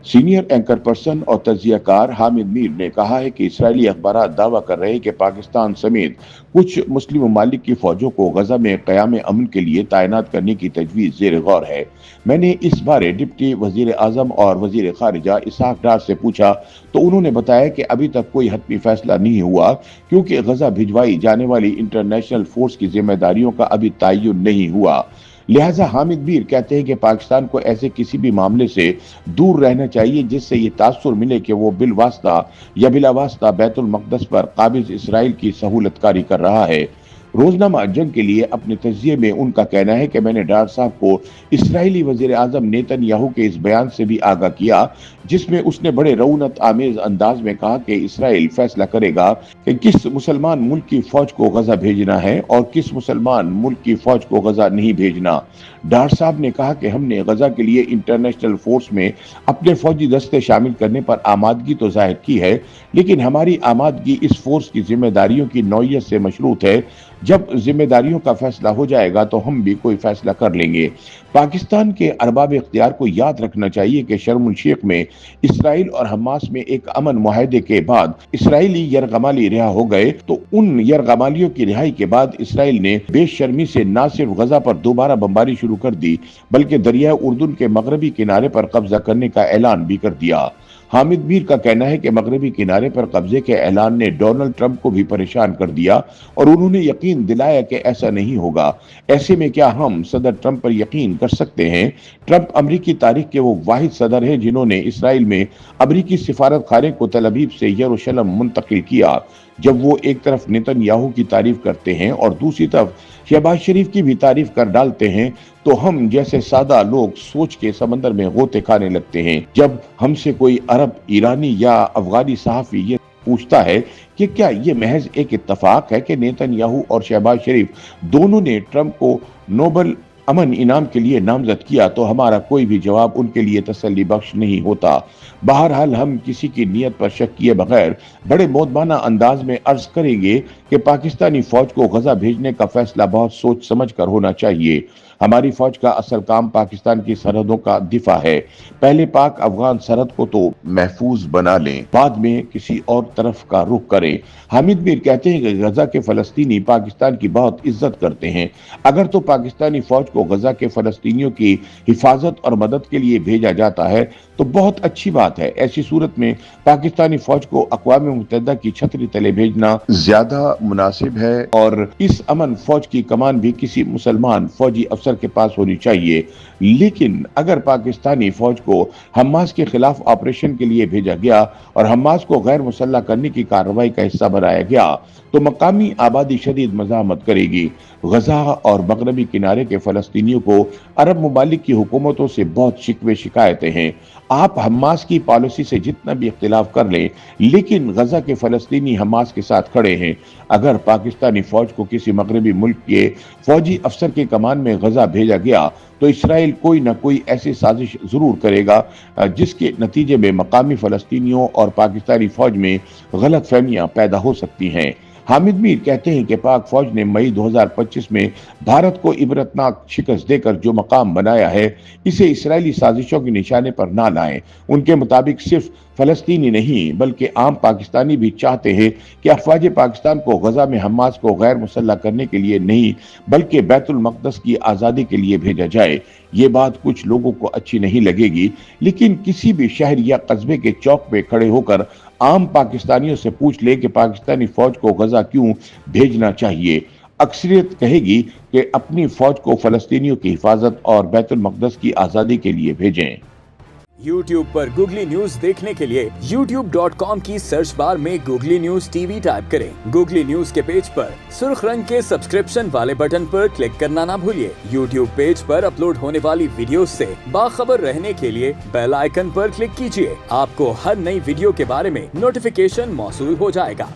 Senior anchor person और तज्जियाकार हामिद मीर ने कहा है कि इसराइली अखबार दावा कर रहे हैं कि पाकिस्तान समेत कुछ मुस्लिम ममालिक की फौजों को गजा में क़याम अमन के लिए तैनात करने की तजवीज़ ज़ेर गौर है। मैंने इस बारे डिप्टी वज़ीर आज़म और वज़ीर ख़ारिजा इसहाक डार से पूछा तो उन्होंने बताया कि अभी तक कोई हतमी फैसला नहीं हुआ, क्योंकि गजा भिजवाई जाने वाली इंटरनेशनल फोर्स की जिम्मेदारियों का अभी तयन नहीं हुआ। लिहाजा हामिद मीर कहते हैं कि पाकिस्तान को ऐसे किसी भी मामले से दूर रहना चाहिए जिससे ये तासुर मिले कि वो बिलवास्ता या बिलावास्ता बैतुल मक़दस पर काबिज इसराइल की सहूलतकारी कर रहा है। रोजनामा जंग के लिए अपने तज्जिये में उनका कहना है कि मैंने डार साहब को इसराइली वज़ीर आज़म नेतन्याहू के इस बयान से भी आगाह किया, जिसमें उसने बड़े रऊनत आमेज अंदाज में कहा कि इसराइल फैसला करेगा कि किस मुसलमान मुल्क की फौज को गजा भेजना है और किस मुसलमान मुल्क की फौज को गजा नहीं भेजना। डार साहब ने कहा कि हमने गजा के लिए इंटरनेशनल फोर्स में अपने फौजी दस्ते शामिल करने पर आमादगी तो जाहिर की है, लेकिन हमारी आमादगी इस फोर्स की जिम्मेदारियों की नौयत से मशरूत है। जब जिम्मेदारियों का फैसला हो जाएगा तो हम भी कोई फैसला कर लेंगे। पाकिस्तान के अरबाब इख्तियार को याद रखना चाहिए कि शर्म उल शेख में इसराइल और हमास में एक अमन मुआहदे के बाद इसराइली यरगमाली रिहा हो गए, तो उन यरगमालियों की रिहाई के बाद इसराइल ने बेशर्मी से न सिर्फ गजा पर दोबारा बमबारी शुरू कर दी, बल्कि दरिया उर्दुन के मगरबी किनारे पर कब्जा करने का ऐलान भी कर दिया। हामिद मीर का कहना है कि मगरबी किनारे पर कब्जे के ऐलान ने डोनाल्ड ट्रंप को भी परेशान कर दिया और उन्होंने यकीन दिलाया कि ऐसा नहीं होगा। ऐसे में क्या हम सदर ट्रंप पर यकीन कर सकते हैं? ट्रंप अमरीकी तारीख के वो वाहिद सदर हैं जिन्होंने इसराइल में अमरीकी सिफारत खाने को तल अवीव से यरूशलेम मुंतकिल किया। जब वो एक तरफ नेतन्याहू की तारीफ करते हैं और दूसरी तरफ शहबाज शरीफ की भी तारीफ कर डालते हैं, तो हम जैसे सादा लोग सोच के समंदर में गोते खाने लगते हैं। जब हमसे कोई अरब, ईरानी या अफगानी सहाफी ये पूछता है कि क्या ये महज एक इत्तफाक है कि नेतन्याहू और शहबाज शरीफ दोनों ने ट्रंप को नोबेल अमन इनाम के लिए नामजद किया, तो हमारा कोई भी जवाब उनके लिए तसल्ली बख्श नहीं होता। बहरहाल हम किसी की नीयत पर शक किए बगैर बड़े मोदबाना अंदाज में अर्ज करेंगे कि पाकिस्तानी फौज को गजा भेजने का फैसला बहुत सोच समझ कर होना चाहिए। हमारी फौज का असल काम पाकिस्तान की सरहदों का दिफा है। पहले पाक अफगान सरहद को तो महफूज बना लें, बाद में किसी और तरफ का रुख करें। हामिद मीर कहते हैं कि गजा के फलस्तीनी पाकिस्तान की बहुत इज्जत करते हैं। अगर तो पाकिस्तानी फौज को गजा के फलस्तीनियों की हिफाजत और मदद के लिए भेजा जाता है तो बहुत अच्छी बात है। ऐसी सूरत में पाकिस्तानी फौज को अक़वाम मुत्तहिदा की छतरी तले भेजना ज्यादा मुनासिब है और इस अमन फौज की कमान भी किसी मुसलमान फौजी अफसर के पास होनी चाहिए। लेकिन अगर पाकिस्तानी फौज को हमास के खिलाफ ऑपरेशन के लिए भेजा गया और हमास को गैर मुसल्लह करने की कार्रवाई का हिस्सा बनाया गया, तो मकामी आबादी शदीद मज़ाहमत करेगी। गजा और मगरबी किनारे के फलस्तीनियों को अरब ममालिक की हुकूमतों से बहुत शिकवे शिकायतें हैं। आप हमास की पॉलिसी से जितना भी इख्तिलाफ कर लें, लेकिन गजा के फलस्तीनी हमास के साथ खड़े हैं। अगर पाकिस्तानी फौज को किसी मगरबी मुल्क के फौजी अफसर के कमान में गजा भेजा गया तो इसराइल कोई ना कोई ऐसी साजिश जरूर करेगा जिसके नतीजे में मकामी फलस्तीनियों और पाकिस्तानी फौज में गलत फहमियां पैदा हो सकती हैं। हामिद मीर कहते हैं कि पाक फौज ने मई 2025 में भारत को इबरतनाक शिकस्त देकर जो मकाम बनाया है, इसे इसराइली साजिशों के निशाने पर ना लाएं। उनके मुताबिक सिर्फ फलस्तीनी नहीं बल्कि आम पाकिस्तानी भी चाहते हैं कि अफवाज पाकिस्तान को गजा में हमास को गैर मुसल्लह करने के लिए नहीं बल्कि बैतुल मक़दस की आज़ादी के लिए भेजा जाए। ये बात कुछ लोगों को अच्छी नहीं लगेगी, लेकिन किसी भी शहर या कस्बे के चौक पे खड़े होकर आम पाकिस्तानियों से पूछ ले कि पाकिस्तानी फौज को गजा क्यों भेजना चाहिए, अक्सरियत कहेगी कि अपनी फौज को फलस्तीनियों की हिफाजत और बैतुल मक़दस की आज़ादी के लिए भेजें। YouTube पर गूगली न्यूज देखने के लिए youtube.com की सर्च बार में गूगली न्यूज टीवी टाइप करें। गूगली न्यूज के पेज पर सुर्ख रंग के सब्सक्रिप्शन वाले बटन पर क्लिक करना ना भूलिए। YouTube पेज पर अपलोड होने वाली वीडियोस से बाखबर रहने के लिए बेल आइकन पर क्लिक कीजिए। आपको हर नई वीडियो के बारे में नोटिफिकेशन मौसूल हो जाएगा।